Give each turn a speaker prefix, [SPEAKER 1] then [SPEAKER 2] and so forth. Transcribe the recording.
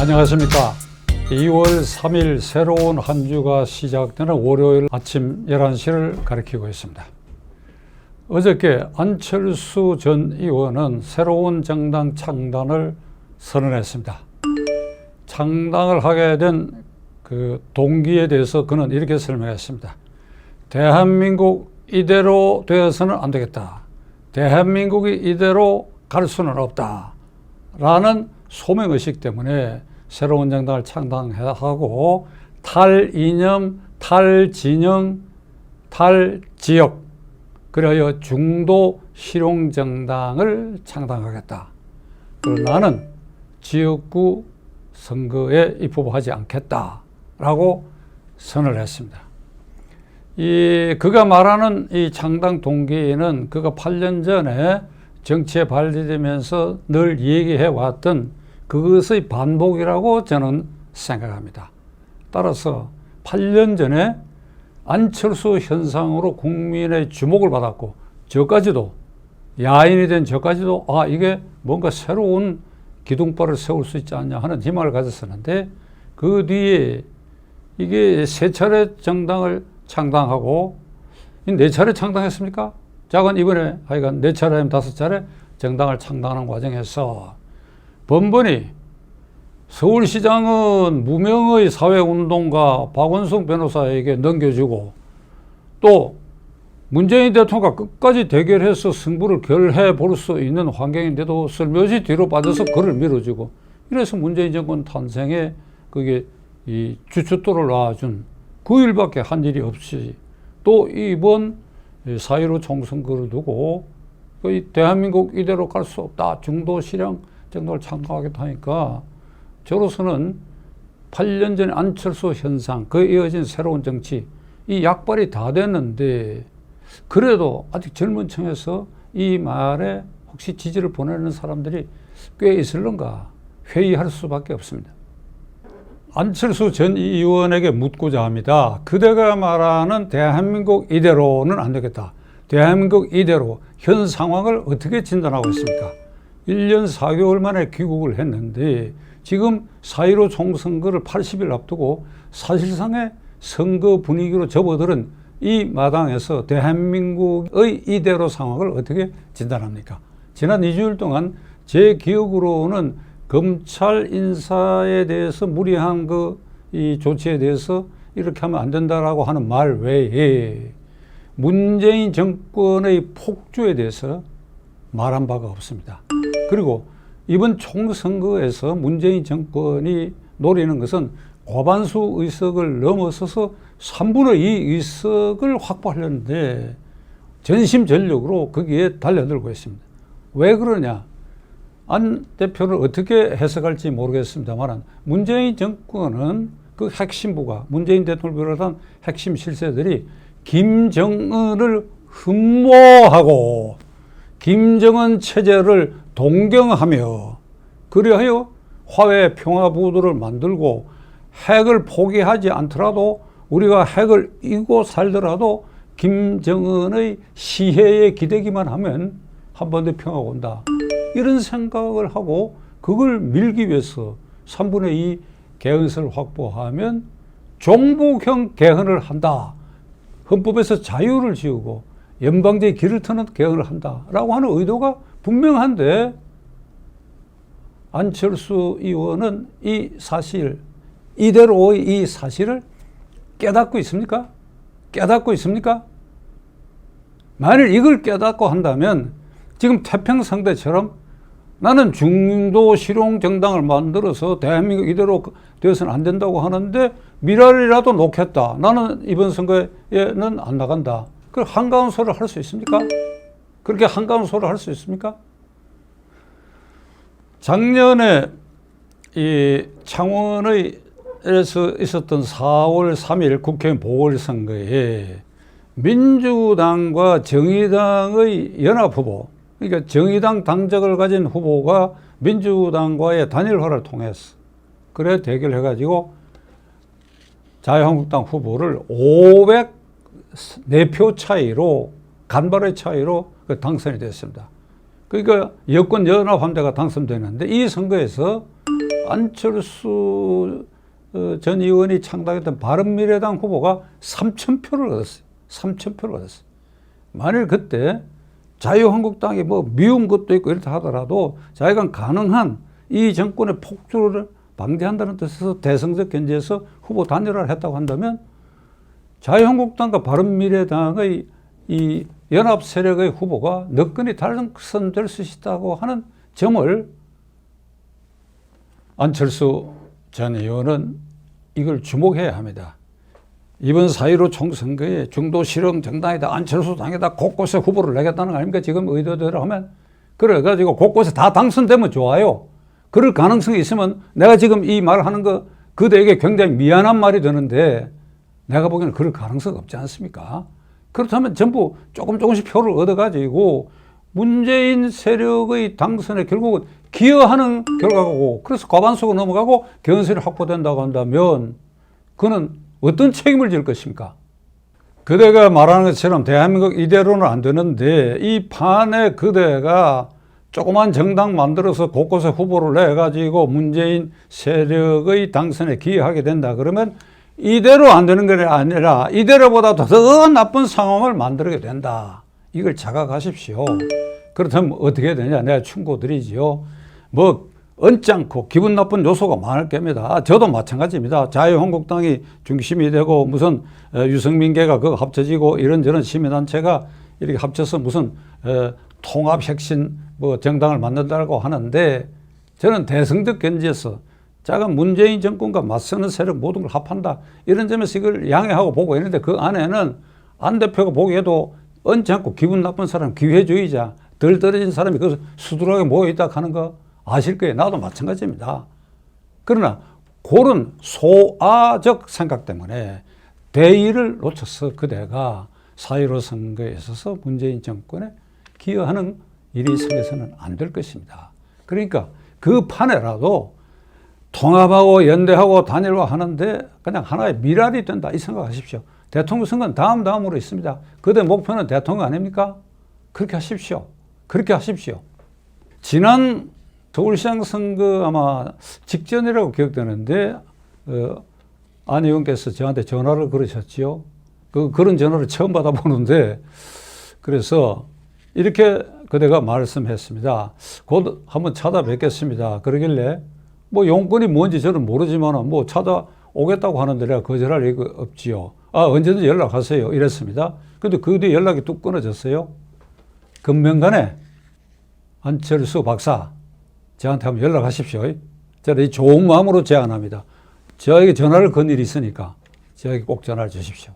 [SPEAKER 1] 안녕하십니까. 2월 3일 새로운 한 주가 시작되는 월요일 아침 11시를 가리키고 있습니다. 어저께 안철수 전 의원은 새로운 정당 창단을 선언했습니다. 창당을 하게 된 그 동기에 대해서 그는 이렇게 설명했습니다. 대한민국 이대로 되어서는 안 되겠다. 대한민국이 이대로 갈 수는 없다. 라는 소명의식 때문에 새로운 정당을 창당하고 탈이념, 탈진영, 탈지역 그리하여 중도 실용정당을 창당하겠다. 그리고 나는 지역구 선거에 입후보하지 않겠다라고 선언을 했습니다. 그가 말하는 이 창당 동기는 그가 8년 전에 정치에 발디되면서 늘 얘기해 왔던 그것의 반복이라고 저는 생각합니다. 따라서 8년 전에 안철수 현상으로 국민의 주목을 받았고 저까지도 야인이 된 저까지도 이게 뭔가 새로운 기둥발을 세울 수 있지 않냐 하는 희망을 가졌었는데 그 뒤에 이게 세 차례 정당을 창당하고 네 차례 창당했습니까? 작은 이번에 하여간 네 차례 아니면 다섯 차례 정당을 창당하는 과정에서 번번이 서울시장은 무명의 사회운동가 박원순 변호사에게 넘겨주고 또 문재인 대통령과 끝까지 대결해서 승부를 결해 볼 수 있는 환경인데도 슬며시 뒤로 빠져서 그를 밀어주고 이래서 문재인 정권 탄생에 그게 이 주춧돌을 놔준 그 일밖에 한 일이 없이 또 이번 4.15 총선거를 두고 대한민국 이대로 갈 수 없다. 중도 실형 정당을 창당하겠다 하니까 저로서는 8년 전에 안철수 현상, 그에 이어진 새로운 정치, 이 약발이 다 됐는데 그래도 아직 젊은 층에서 이 말에 혹시 지지를 보내는 사람들이 꽤 있을런가 회의할 수밖에 없습니다. 안철수 전 의원에게 묻고자 합니다. 그대가 말하는 대한민국 이대로는 안 되겠다. 대한민국 이대로 현 상황을 어떻게 진단하고 있습니까? 1년 4개월 만에 귀국을 했는데 지금 4.15 총선거를 80일 앞두고 사실상의 선거 분위기로 접어들은 이 마당에서 대한민국의 이대로 상황을 어떻게 진단합니까? 지난 2주일 동안 제 기억으로는 검찰 인사에 대해서 무리한 이 조치에 대해서 이렇게 하면 안 된다라고 하는 말 외에 문재인 정권의 폭주에 대해서 말한 바가 없습니다. 그리고 이번 총선거에서 문재인 정권이 노리는 것은 과반수 의석을 넘어서서 3분의 2 의석을 확보하려는데 전심전력으로 거기에 달려들고 있습니다. 왜 그러냐? 안 대표를 어떻게 해석할지 모르겠습니다만 문재인 정권은 그 핵심부가 문재인 대통령을 비롯한 핵심 실세들이 김정은을 흠모하고 김정은 체제를 동경하며 그리하여 화해 평화부도를 만들고 핵을 포기하지 않더라도 우리가 핵을 이고 살더라도 김정은의 시해에 기대기만 하면 한 번 더 평화가 온다. 이런 생각을 하고 그걸 밀기 위해서 3분의 2 개헌서를 확보하면 종북형 개헌을 한다. 헌법에서 자유를 지우고 연방제의 길을 트는 개헌을 한다라고 하는 의도가 분명한데 안철수 의원은 이 사실, 이대로의 이 사실을 깨닫고 있습니까? 깨닫고 있습니까? 만일 이걸 깨닫고 한다면 지금 태평성대처럼 나는 중도 실용 정당을 만들어서 대한민국 이대로 되어서는 안 된다고 하는데 미랄이라도 놓겠다. 나는 이번 선거에는 안 나간다. 그걸 한가운 소리를 할 수 있습니까? 그렇게 한가운 소리를 할 수 있습니까? 작년에 이 창원에서 있었던 4월 3일 국회의원 보궐선거에 민주당과 정의당의 연합후보, 그러니까 정의당 당적을 가진 후보가 민주당과의 단일화를 통해서 그래 대결해가지고 자유한국당 후보를 504표 차이로 간발의 차이로 당선이 됐습니다. 그러니까 여권 연합함대가 당선되는데 이 선거에서 안철수 전 의원이 창당했던 바른미래당 후보가 3,000표를 얻었어요. 3,000표를 얻었어요. 만일 그때 자유한국당이 뭐 미운 것도 있고 이렇다 하더라도 자기가 가능한 이 정권의 폭주를 방지한다는 뜻에서 대승적 견제에서 후보 단일화를 했다고 한다면 자유한국당과 바른미래당의 이 연합 세력의 후보가 너끈히 당선될 수 있다고 하는 점을 안철수 전 의원은 이걸 주목해야 합니다. 이번 4.15 총선거에 중도 실용 정당이다, 안철수 당이다, 곳곳에 후보를 내겠다는 거 아닙니까? 지금 의도대로 하면. 그래가지고 곳곳에 다 당선되면 좋아요. 그럴 가능성이 있으면 내가 지금 이 말을 하는 거 그대에게 굉장히 미안한 말이 되는데 내가 보기에는 그럴 가능성이 없지 않습니까? 그렇다면 전부 조금씩 표를 얻어가지고 문재인 세력의 당선에 결국은 기여하는 결과고, 그래서 과반수가 넘어가고 견선이 확보된다고 한다면 그는 어떤 책임을 질 것입니까? 그대가 말하는 것처럼 대한민국 이대로는 안 되는데 이 판에 그대가 조그만 정당 만들어서 곳곳에 후보를 내가지고 문재인 세력의 당선에 기여하게 된다 그러면 이대로 안 되는 게 아니라 이대로보다 더 나쁜 상황을 만들게 된다. 이걸 자각하십시오. 그렇다면 어떻게 되냐? 내가 충고드리지요. 뭐 언짢고 기분 나쁜 요소가 많을 겁니다. 저도 마찬가지입니다. 자유한국당이 중심이 되고 무슨 유승민계가 그거 합쳐지고 이런저런 시민단체가 이렇게 합쳐서 무슨 통합혁신 뭐 정당을 만든다고 하는데 저는 대승적 견지에서 작은 문재인 정권과 맞서는 세력 모든 걸 합한다. 이런 점에서 이걸 양해하고 보고 있는데 그 안에는 안 대표가 보기에도 언짢고 기분 나쁜 사람, 기회주의자, 덜 떨어진 사람이 그 수두룩하게 모여있다 하는 거 아실 거예요. 나도 마찬가지입니다. 그러나 그런 소아적 생각 때문에 대의를 놓쳐서 그대가 4.15 선거에 있어서 문재인 정권에 기여하는 일이 생겨서는 안 될 것입니다. 그러니까 그 판에라도 통합하고 연대하고 단일화하는데 그냥 하나의 미랄이 된다 이 생각하십시오. 대통령 선거는 다음으로 있습니다. 그대 목표는 대통령 아닙니까? 그렇게 하십시오. 그렇게 하십시오. 지난 서울시장 선거 아마 직전이라고 기억되는데 안 의원께서 저한테 전화를 걸으셨지요. 그런 전화를 처음 받아보는데 그래서 이렇게 그대가 말씀했습니다. 곧 한번 찾아뵙겠습니다. 그러길래 뭐 용건이 뭔지 저는 모르지만 뭐 찾아오겠다고 하는데 내가 거절할 이유가 없지요. 언제든지 연락하세요. 이랬습니다. 근데 그 뒤에 연락이 뚝 끊어졌어요. 금명간에 안철수 박사 저한테 한번 연락하십시오. 저는 이 좋은 마음으로 제안합니다. 저에게 전화를 건 일이 있으니까 저에게 꼭 전화를 주십시오.